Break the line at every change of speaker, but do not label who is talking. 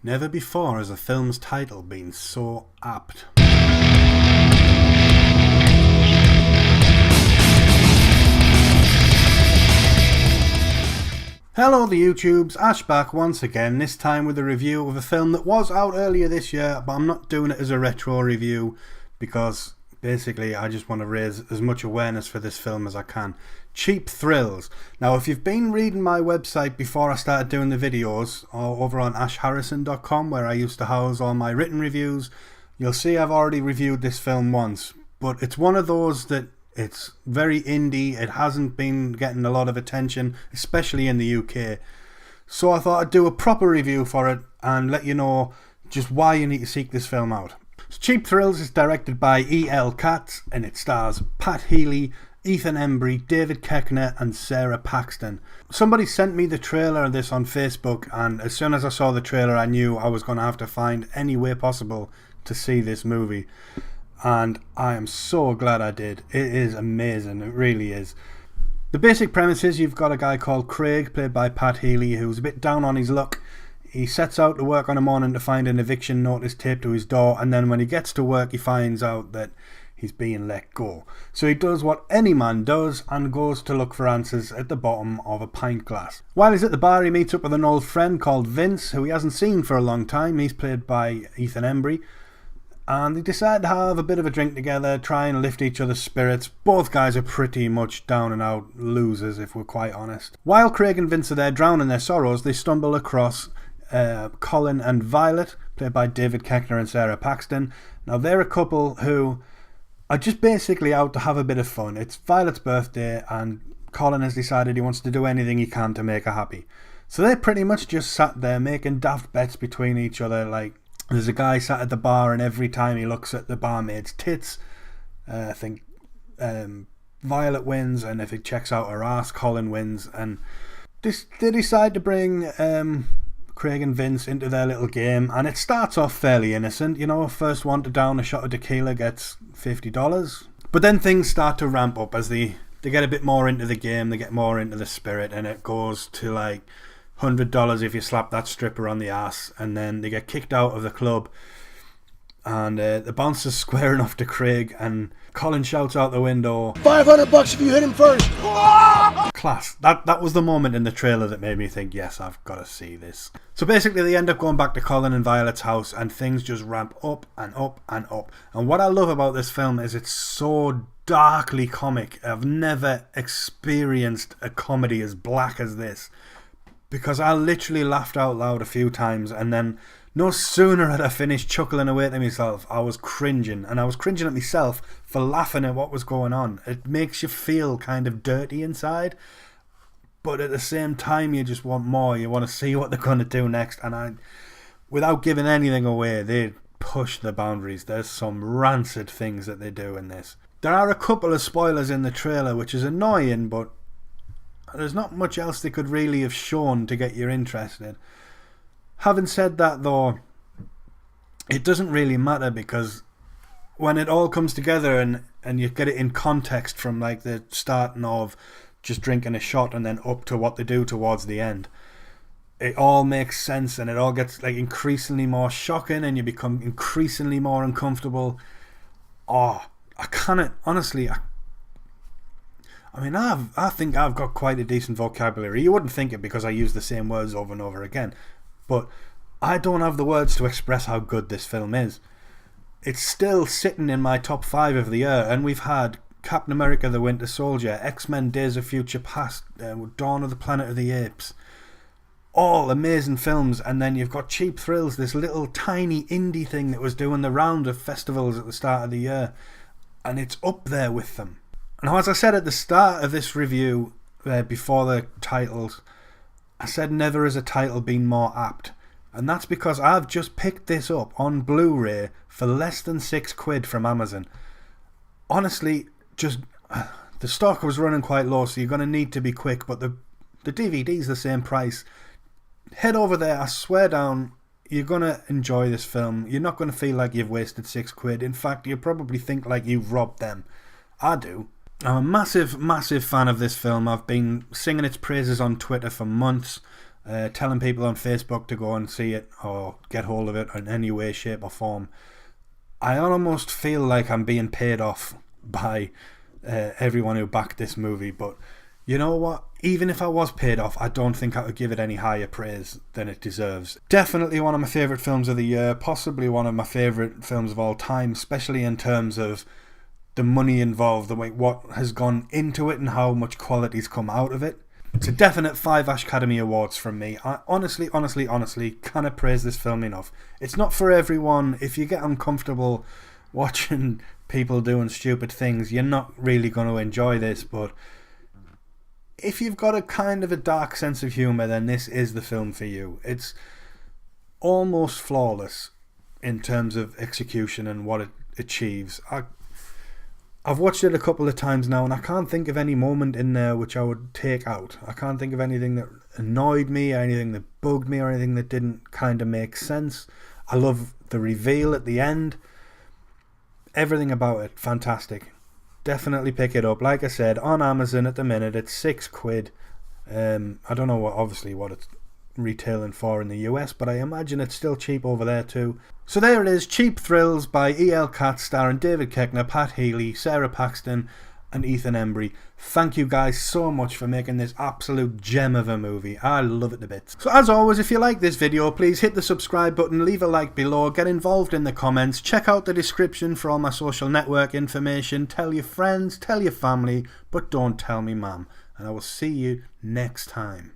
Never before has a film's title been so apt. Hello the YouTubes, Ash back once again, this time with a review of a film that was out earlier this year, but I'm not doing it as a retro review because basically I just want to raise as much awareness for this film as I can. Cheap Thrills. Now if you've been reading my website before I started doing the videos, or over on ashharrison.com where I used to house all my written reviews, you'll see I've already reviewed this film once, but it's one of those that it's very indie, it hasn't been getting a lot of attention, especially in the UK. So I thought I'd do a proper review for it and let you know just why you need to seek this film out. So Cheap Thrills is directed by E.L. Katz and it stars Pat Healy, Ethan Embry, David Keochner and Sara Paxton. Somebody sent me the trailer of this on Facebook, and as soon as I saw the trailer I knew I was going to have to find any way possible to see this movie. And I am so glad I did. It is amazing, it really is. The basic premise is you've got a guy called Craig, played by Pat Healy, who's a bit down on his luck. He sets out to work on a morning to find an eviction notice taped to his door, and then when he gets to work he finds out that he's being let go. So he does what any man does and goes to look for answers at the bottom of a pint glass. While he's at the bar he meets up with an old friend called Vince, who he hasn't seen for a long time. He's played by Ethan Embry. And they decide to have a bit of a drink together, try and lift each other's spirits. Both guys are pretty much down and out losers, if we're quite honest. While Craig and Vince are there drowning their sorrows, they stumble across Colin and Violet, played by David Keochner and Sara Paxton. Now they're a couple who are just basically out to have a bit of fun. It's Violet's birthday and Colin has decided he wants to do anything he can to make her happy. So they pretty much just sat there making daft bets between each other, like there's a guy sat at the bar and every time he looks at the barmaid's tits, I think Violet wins, and if he checks out her ass, Colin wins. And they decide to bring Craig and Vince into their little game, and it starts off fairly innocent. You know, first one to down a shot of tequila gets $50. But then things start to ramp up as they get a bit more into the game, they get more into the spirit, and it goes to like $100 if you slap that stripper on the ass, and then they get kicked out of the club, and the bouncer's squaring off to Craig, and Colin shouts out the window, $500 if you hit him first. Class. That was the moment in the trailer that made me think, yes, I've got to see this. So basically they end up going back to Colin and Violet's house, and things just ramp up and up and up. And what I love about this film is it's so darkly comic. I've never experienced a comedy as black as this, because I literally laughed out loud a few times, and then no sooner had I finished chuckling away to myself, I was cringing, and I was cringing at myself for laughing at what was going on. It makes you feel kind of dirty inside, but at the same time you just want more. You want to see what they're going to do next, and without giving anything away, they push the boundaries. There's some rancid things that they do in this. There are a couple of spoilers in the trailer, which is annoying, but there's not much else they could really have shown to get you interested. Having said that though, it doesn't really matter, because when it all comes together and you get it in context from like the starting of just drinking a shot and then up to what they do towards the end, it all makes sense, and it all gets like increasingly more shocking, and you become increasingly more uncomfortable. I think I've got quite a decent vocabulary. You wouldn't think it because I use the same words over and over again, but I don't have the words to express how good this film is. It's still sitting in my top 5 of the year, and we've had Captain America the Winter Soldier, X-Men Days of Future Past, Dawn of the Planet of the Apes, all amazing films. And then you've got Cheap Thrills, this little tiny indie thing that was doing the round of festivals at the start of the year, and it's up there with them. Now, as I said at the start of this review, before the titles, I said never has a title been more apt. And that's because I've just picked this up on Blu-ray for less than £6 from Amazon. Honestly, the stock was running quite low, so you're going to need to be quick, but the DVD's the same price. Head over there, I swear down, you're going to enjoy this film. You're not going to feel like you've wasted £6. In fact, you'll probably think like you've robbed them. I do. I'm a massive fan of this film. I've been singing its praises on Twitter for months. telling people on Facebook to go and see it or get hold of it in any way, shape or form. I almost feel like I'm being paid off by everyone who backed this movie, but you know what? Even if I was paid off, I don't think I would give it any higher praise than it deserves. Definitely one of my favourite films of the year, possibly one of my favourite films of all time, especially in terms of the money involved, the way what has gone into it and how much quality's come out of it. It's a definite 5 Academy Awards from me. I honestly cannot praise this film enough. It's not for everyone. If you get uncomfortable watching people doing stupid things, you're not really going to enjoy this, but if you've got a kind of a dark sense of humour, then this is the film for you. It's almost flawless in terms of execution and what it achieves. I've watched it a couple of times now and I can't think of any moment in there which I would take out. I can't think of anything that annoyed me or anything that bugged me or anything that didn't kind of make sense. I love the reveal at the end. Everything about it, fantastic. Definitely pick it up. Like I said, on Amazon at the minute, it's £6. I don't know what it's retailing for in the US, but I imagine it's still cheap over there too. So there it is, Cheap Thrills by E.L. Katz, starring David Keochner, Pat Healy, Sara Paxton and Ethan Embry. Thank you guys so much for making this absolute gem of a movie. I love it to bits. So as always, if you like this video, please hit the subscribe button, leave a like below, get involved in the comments, check out the description for all my social network information, tell your friends, tell your family, but don't tell me mum. And I will see you next time.